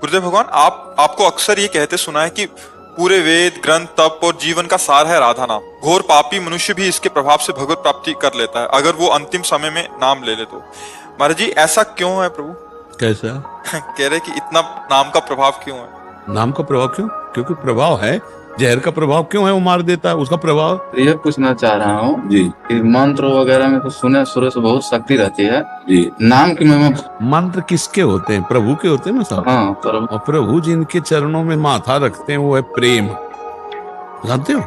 गुरुदेव भगवान, आपको अक्सर ये कहते सुना है कि पूरे वेद ग्रंथ तप और जीवन का सार है राधा नाम। घोर पापी मनुष्य भी इसके प्रभाव से भगवत प्राप्ति कर लेता है अगर वो अंतिम समय में नाम ले ले तो। महाराज जी, ऐसा क्यों है प्रभु? कैसा? कह रहे कि इतना नाम का प्रभाव क्यों है? नाम का प्रभाव क्यों? क्योंकि प्रभाव है। जहर का प्रभाव क्यों है? वो मार देता है, उसका प्रभाव। ये पूछना चाह रहा हूँ जी कि मंत्र वगैरह में तो सुने शुरू से बहुत शक्ति रहती है जी। नाम की महिमा। मंत्र किसके होते हैं? प्रभु के होते हैं ना सब। हाँ, पर और प्रभु जिनके चरणों में माथा रखते हैं वो है प्रेम। जानते हो,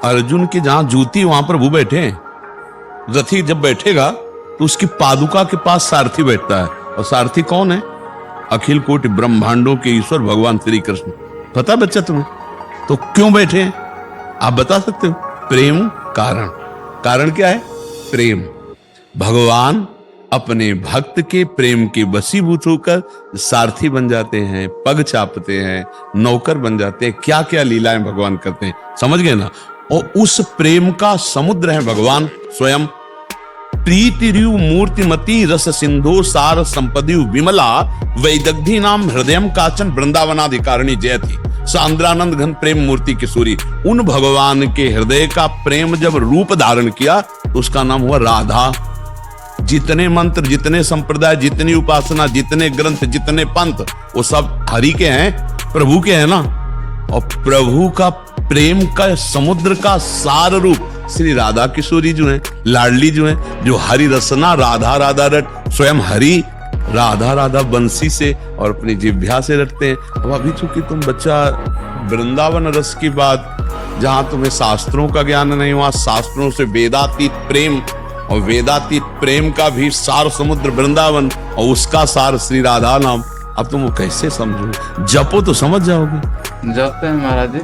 अर्जुन की जहां जूती वहां प्रभु बैठे हैं। रथी जब बैठेगा तो उसकी पादुका के पास सारथी बैठता है। और सारथी कौन है? अखिल कोटि ब्रह्मांडों के ईश्वर भगवान श्री कृष्ण। पता बच्चा तुम्हें? तो क्यों बैठे हैं आप बता सकते हो? प्रेम कारण। कारण क्या है? प्रेम। भगवान अपने भक्त के प्रेम के वशीभूत होकर सारथी बन जाते हैं, पग चापते हैं, नौकर बन जाते हैं। क्या क्या लीलाएं भगवान करते हैं, समझ गए ना? और उस प्रेम का समुद्र है भगवान स्वयं। प्रीति रियु मूर्तिमती रस सिंधु सार संपदि विमला वैदग्धी नाम हृदयम काचन वृंदावनाधिकारिणी जयति सांद्रानंद घन प्रेम मूर्ति किशोरी। उन भगवान के हृदय का प्रेम जब रूप धारण किया तो उसका नाम हुआ राधा। जितने मंत्र, जितने संप्रदाय, जितनी उपासना, जितने ग्रंथ, जितने पंथ, वो सब हरि के हैं, प्रभु के हैं ना। और प्रभु का प्रेम का समुद्र का सार रूप श्री राधा किशोरी जो है, लाडली जो है, जो हरि रसना राधा राधा रट स्वयं हरि राधा राधा बंसी से और अपनी जिह्वा से रटते हैं। अब अभी चूंकि तुम बच्चा वृंदावन रस की बात, जहां तुम्हें शास्त्रों का ज्ञान नहीं हुआ, शास्त्रों से वेदातीत प्रेम, और वेदातीत प्रेम का भी सार समुद्र वृंदावन और उसका सार श्री राधा नाम। अब तुम वो कैसे समझो? जपो तो समझ जाओगे। जपते हैं महाराज जी,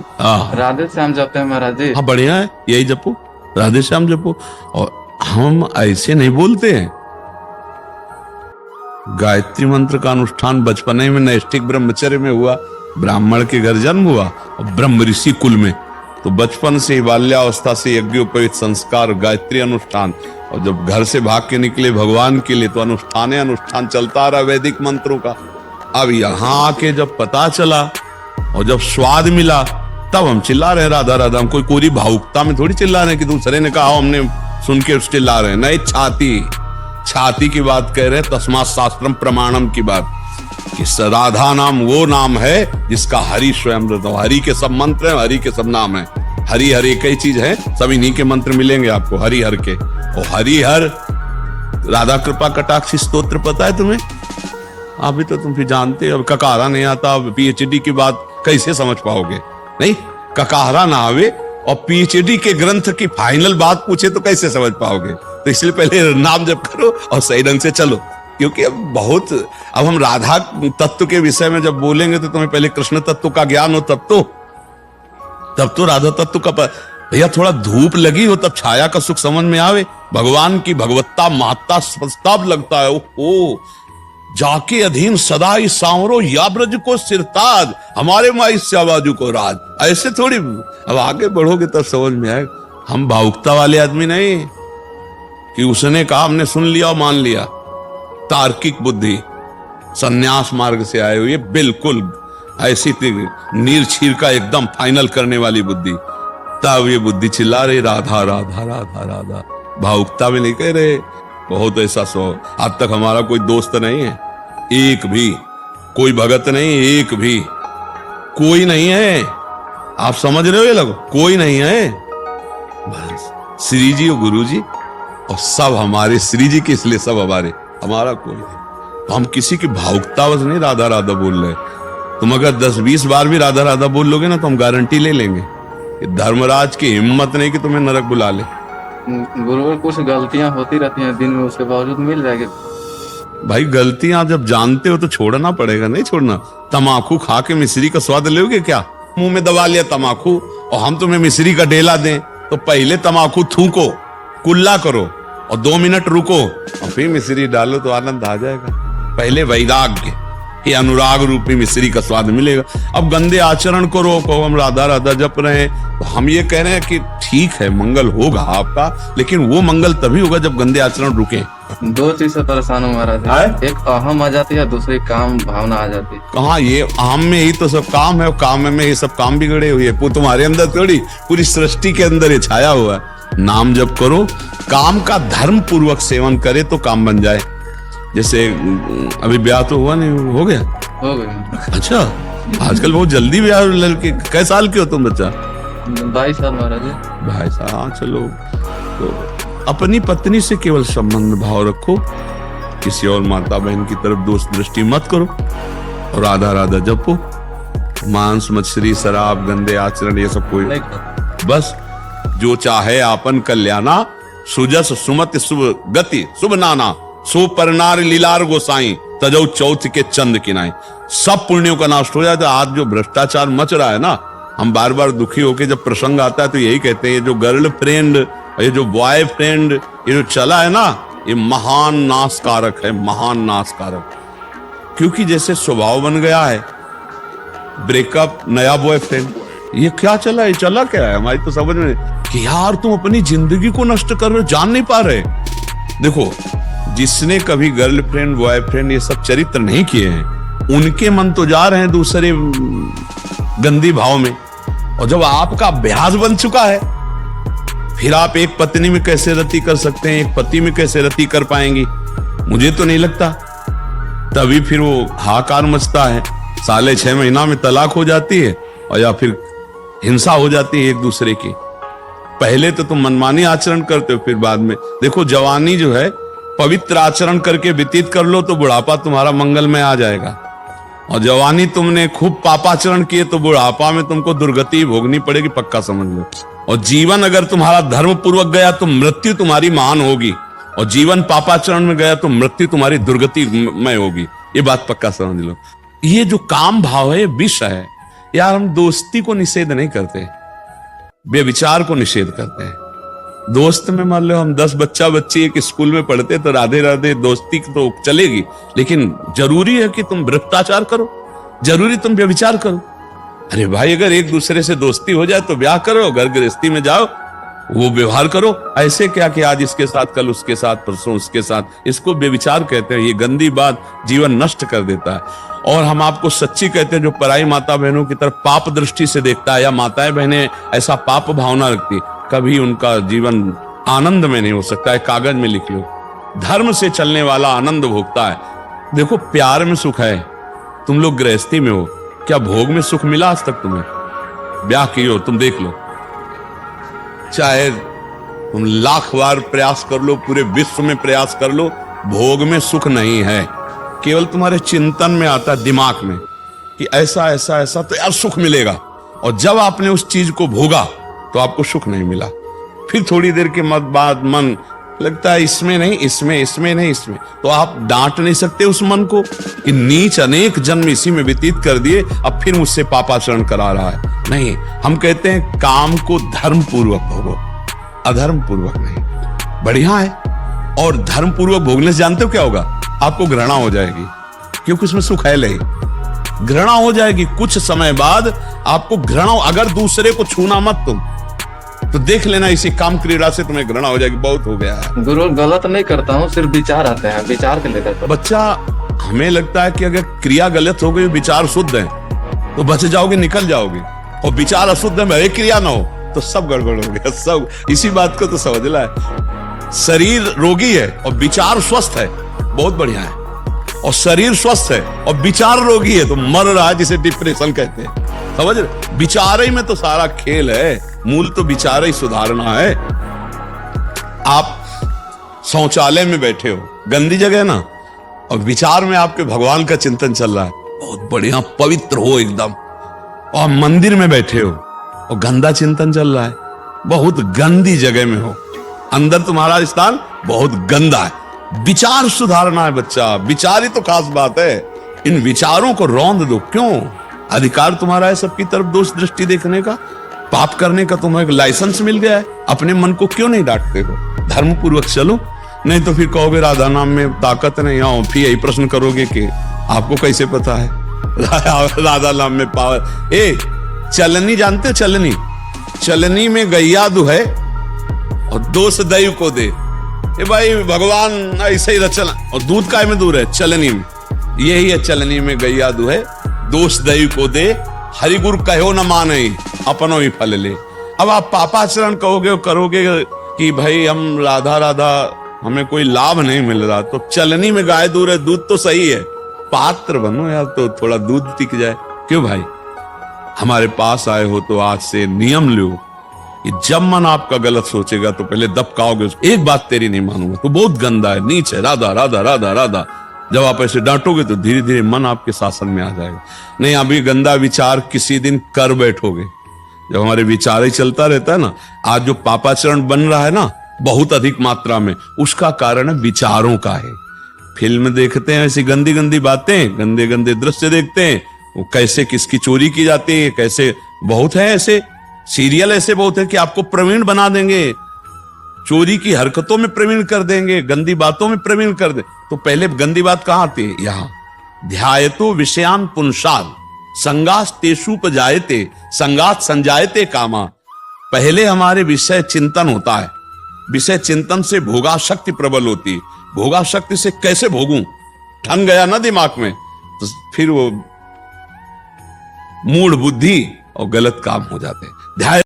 राधे श्याम जपते हैं महाराज जी। हाँ, बढ़िया है, यही जपो, राधे श्याम जपो। और हम ऐसे नहीं बोलते हैं। गायत्री मंत्र का अनुष्ठान बचपने में नैष्ठिक ब्रह्मचर्य में हुआ। ब्राह्मण के घर जन्म हुआ और ब्रह्म ऋषि कुल में, तो बचपन से बाल्यावस्था से यज्ञोपवीत संस्कार, गायत्री अनुष्ठान। और जब घर से भाग के निकले भगवान के लिए तो अनुष्ठान चलता रहा वैदिक मंत्रों का। अब यहाँ आके जब पता चला और जब स्वाद मिला तब हम चिल्ला रहे राधा राधा। हम कोई कोरी भावुकता में थोड़ी चिल्ला रहे हैं कि दूसरे ने कहा हमने सुन के चिल्ला रहे हैं। नहीं, छाती की बात कह रहे हैं, तस्मात् शास्त्रम प्रमाणम की बात। कि राधा नाम वो नाम है जिसका हरि स्वयं रहता है। हरि के सब मंत्र हैं, हरि के सब नाम है। हरि हर एक ही चीज है, सब इन्हीं के मंत्र मिलेंगे आपको, हरि हर के। और हरि हर राधा कृपा कटाक्ष स्तोत्र पता है तुम्हें? अभी तो तुम भी जानते हो। अब ककारा नहीं आता, पीएचडी की बात कैसे समझ पाओगे? नहीं, ककारा ना आवे और पीएचडी के ग्रंथ की फाइनल बात पूछे तो कैसे समझ पाओगे? तो इसलिए पहले नाम जप करो और सही ढंग से चलो। क्योंकि अब हम राधा तत्व के विषय में जब बोलेंगे तो तुम्हें पहले कृष्ण तत्व का ज्ञान हो, तब तो राधा तत्व का भैया थोड़ा धूप लगी हो तब छाया का सुख समझ में आवे। भगवान की भगवत्ता महत्ता प्रस्ताव लगता है। ओ जाके अधीन सदा ही सांवरो या ब्रज को सिरताज, हमारे माई श्याबाजू को राज। ऐसे थोड़ी, अब आगे बढ़ोगे तब समझ में आएगा। हम भावुकता वाले आदमी नहीं कि उसने कहा हमने सुन लिया और मान लिया। तार्किक बुद्धि, सन्यास मार्ग से आए हुए, बिल्कुल ऐसी नीर छीर का एकदम फाइनल करने वाली बुद्धि। तब ये बुद्धि चिल्ला रही राधा राधा राधा राधा। भावुकता में नहीं कह रहे। बहुत ऐसा आज तक हमारा कोई दोस्त नहीं है, एक भी कोई भगत नहीं, एक भी कोई नहीं है। आप समझ रहे हो? ये लोग कोई नहीं है, बस श्री जी और गुरु जी, और सब हमारे श्री जी के, इसलिए सब हमारा कोई नहीं। तो हम किसी की भावुकतावश नहीं राधा राधा बोल रहे। तुम अगर 10-20 बार भी राधा राधा बोल लोगे ना तो हम गारंटी ले लेंगे कि धर्मराज की हिम्मत नहीं कि तुम्हें नरक बुला ले। गुरुवर, कुछ गलतियां होती रहती हैं दिन में, उसके बावजूद मिल जाएगी। भाई गलतियां जब जानते हो तो छोड़ना पड़ेगा, नहीं छोड़ना। तमाकू खा के मिश्री का स्वाद लोगे क्या? मुंह में दबा लिया तमाकू और हम तुम्हें मिश्री का डेला दें तो पहले तमाकू थूको, कुल्ला करो और 2 मिनट रुको और फिर मिश्री डालो तो आनंद आ जाएगा। पहले वैराग्य, ये अनुराग रूपी मिश्री का स्वाद मिलेगा। अब गंदे आचरण को रोको, हम राधा राधा जप रहे हैं, तो हम ये कह रहे हैं कि ठीक है मंगल होगा आपका, लेकिन वो मंगल तभी होगा जब गंदे आचरण रुके। दो चीज से परेशान हूँ महाराज, एक अहम आ जाती है, दूसरी काम भावना आ जाती है। कहाँ ये अहम में ही तो सब काम है, और काम में ये सब काम बिगड़े हुए है। वो तुम्हारे अंदर थोड़ी, पूरी सृष्टि के अंदर ये छाया हुआ है। नाम जप करो, काम का धर्म पूर्वक सेवन करे तो काम बन जाए। जैसे अभी ब्याह तो हुआ नहीं, हो गया? हो गया। अच्छा, आजकल बहुत जल्दी ब्याह लड़के। कै साल के हो तुम बच्चा? 22 साल महाराज। भाई साहब, हाँ चलो। तो अपनी पत्नी से केवल संबंध भाव रखो, किसी और माता बहन की तरफ दोस्त दृष्टि मत करो, और राधा राधा जपो। मांस मछली शराब गंदे आचरण ये सब कोई, बस जो चाहे आपन कल्याणा, सुजस सुमति शुभ गति शुभ नाना, सो परनार लीलार गोसाई, तजौ चौथ के चंद किनाए। सब पुण्यों का नाश हो जाता है। आज जो भ्रष्टाचार मच रहा है ना, हम बार बार दुखी होके जब प्रसंग आता है तो यही कहते हैं, ये जो गर्ल फ्रेंड, ये जो बॉय फ्रेंड, ये जो चला है ना, ये महान नाशकारक है, महान नाशकारक। क्योंकि जैसे स्वभाव बन गया है, ब्रेकअप, नया बॉयफ्रेंड, ये क्या चला, ये चला क्या है हमारी तो समझ में कि यार तुम अपनी जिंदगी को नष्ट कर रहे हो, जान नहीं पा रहे। देखो, जिसने कभी गर्लफ्रेंड बॉयफ्रेंड ये सब चरित्र नहीं किए हैं, उनके मन तो जा रहे हैं दूसरे गंदी भाव में। और जब आपका अभ्यास बन चुका है, फिर आप एक पत्नी में कैसे रति कर सकते हैं, एक पति में कैसे रति कर पाएंगी? मुझे तो नहीं लगता। तभी फिर वो हाहाकार मचता है, 6.5 महीना में तलाक हो जाती है, और या फिर हिंसा हो जाती है एक दूसरे की। पहले तो तुम मनमानी आचरण करते हो, फिर बाद में देखो, जवानी जो है पवित्र आचरण करके व्यतीत कर लो तो बुढ़ापा तुम्हारा मंगल में आ जाएगा। और जवानी तुमने खूब पापाचरण किए तो बुढ़ापा में तुमको दुर्गति भोगनी पड़ेगी, पक्का समझ लो। और जीवन अगर तुम्हारा धर्म पूर्वक गया तो मृत्यु तुम्हारी महान होगी, और जीवन पापाचरण में गया तो मृत्यु तुम्हारी दुर्गति में होगी। ये बात पक्का समझ लो। ये जो काम भाव है, विष है यार। हम दोस्ती को निषेध नहीं करते, व्यभिचार को निषेध करते हैं। दोस्त में मान लो हम 10 बच्चा बच्ची एक स्कूल में पढ़ते तो राधे राधे दोस्ती तो चलेगी, लेकिन जरूरी है कि तुम भ्रष्टाचार करो, जरूरी तुम व्यभिचार करो? अरे भाई, अगर एक दूसरे से दोस्ती हो जाए तो ब्याह करो, घर गृहस्थी में जाओ, वो व्यवहार करो। ऐसे क्या कि आज इसके साथ, कल उसके साथ, परसों उसके साथ, इसको व्यभिचार कहते हैं। ये गंदी बात जीवन नष्ट कर देता है। और हम आपको सच्ची कहते हैं, जो पराई माता बहनों की तरफ पाप दृष्टि से देखता है, या माताएं बहनें ऐसा पाप भावना रखती, कभी उनका जीवन आनंद में नहीं हो सकता है। कागज में लिख लो, धर्म से चलने वाला आनंद भोगता है। देखो, प्यार में सुख है। तुम लोग गृहस्थी में हो, क्या भोग में सुख मिला आज तक तुम्हें? ब्याह की हो, तुम देख लो, चाहे तुम लाख बार प्रयास कर लो, पूरे विश्व में प्रयास कर लो, भोग में सुख नहीं है। केवल तुम्हारे चिंतन में आता है, दिमाग में, कि ऐसा ऐसा ऐसा तो यार सुख मिलेगा। और जब आपने उस चीज को भोगा तो आपको सुख नहीं मिला। फिर थोड़ी देर के बाद मन लगता है इसमें नहीं, इसमें, इसमें नहीं, इसमें। तो आप डांट नहीं सकते उस मन को कि नीच अनेक जन्म इसी में व्यतीत कर दिए, अब फिर मुझसे पापाचरण करा रहा है। नहीं, हम कहते हैं काम को धर्म पूर्वक भोगो, अधर्म पूर्वक नहीं। बढ़िया है। और धर्म पूर्वक भोगने से जानते हो क्या होगा? आपको घृणा हो जाएगी, क्योंकि उसमें सुख है नहीं। घृणा हो जाएगी कुछ समय बाद आपको घृणा। अगर दूसरे को छूना मत तुम, तो देख लेना इसी काम क्रीड़ा से तुम्हें घृणा हो जाएगी। बहुत हो गया है। गुरु, गलत नहीं करता हूँ, सिर्फ विचार आते हैं, विचार के लेकर। बच्चा, हमें लगता है कि अगर क्रिया गलत हो गई, विचार शुद्ध है, तो बच जाओगे, निकल जाओगे। और विचार अशुद्ध है, एक क्रिया ना हो, तो सब गड़बड़ हो गया सब। इसी बात को तो समझ ला है। शरीर रोगी है और विचार स्वस्थ है, बहुत बढ़िया है। और शरीर स्वस्थ है और विचार रोगी है तो मर रहा है, जिसे डिप्रेशन कहते हैं। समझ रहे? विचार ही में तो सारा खेल है। मूल तो विचार ही सुधारना है। आप शौचालय में बैठे हो, गंदी जगह है ना, और विचार में आपके भगवान का चिंतन चल रहा है, बहुत बढ़िया, पवित्र हो एकदम। और मंदिर में बैठे हो और गंदा चिंतन चल रहा है, बहुत गंदी जगह में हो, अंदर तुम्हारा स्थान बहुत गंदा है। विचार सुधारना है बच्चा, विचार ही तो खास बात है। इन विचारों को रौंद दो। क्यों? अधिकार तुम्हारा है सबकी तरफ दोष दृष्टि देखने का, पाप करने का तुम्हें लाइसेंस मिल गया है। अपने मन को क्यों नहीं डांटते हो? धर्म पूर्वक चलो, नहीं तो फिर कहोगे राधा नाम में ताकत नहीं। आओ, फिर यही प्रश्न करोगे कि आपको कैसे पता है राधा नाम में पावर? ए, चलनी जानते हो? चलनी, चलनी में गैया दुहे और दोष दैव को दे। ए भाई, भगवान ऐसे ही रचना, और दूध काय में दूर है? चलनी में। यही है, चलनी में गैया दुहे दोष दैव को दे, हरिगुरु कहो न माने अपनो ही फल ले। अब आप पापाचरण कहोगे और करोगे कि भाई हम राधा राधा, हमें कोई लाभ नहीं मिल रहा, तो चलनी में गाय दूर है, दूध तो सही है, पात्र बनो यार तो थोड़ा दूध टिक जाए। क्यों भाई? हमारे पास आए हो तो आज से नियम लो कि जब मन आपका गलत सोचेगा तो पहले दबकाओगे उसको। एक बात तेरी नहीं मानूंगा तो बहुत गंदा है, नीच है, राधा राधा राधा राधा। जब आप ऐसे डांटोगे तो धीरे धीरे मन आपके शासन में आ जाएगा। नहीं, अभी गंदा विचार किसी दिन कर बैठोगे। जब हमारे विचार ही चलता रहता है ना, आज जो पापाचरण बन रहा है ना बहुत अधिक मात्रा में, उसका कारण है विचारों का है। फिल्म देखते हैं ऐसी गंदी गंदी बातें, गंदे गंदे दृश्य देखते हैं, वो कैसे किसकी चोरी की जाती है, कैसे, बहुत है ऐसे सीरियल, ऐसे बहुत है कि आपको प्रवीण बना देंगे, चोरी की हरकतों में प्रवीण कर देंगे, गंदी बातों में प्रवीण कर दे। तो पहले गंदी बात कहां आती है? यहां ध्यायतो विषयान पुंसाद संगास तेषुपजायते संगात संजायते कामा। पहले हमारे विषय चिंतन होता है, विषय चिंतन से भोगा शक्ति प्रबल होती है। भोगा शक्ति से कैसे भोगूं ठन गया ना दिमाग में, तो फिर वो मूढ़ बुद्धि और गलत काम हो जाते हैं। ध्याय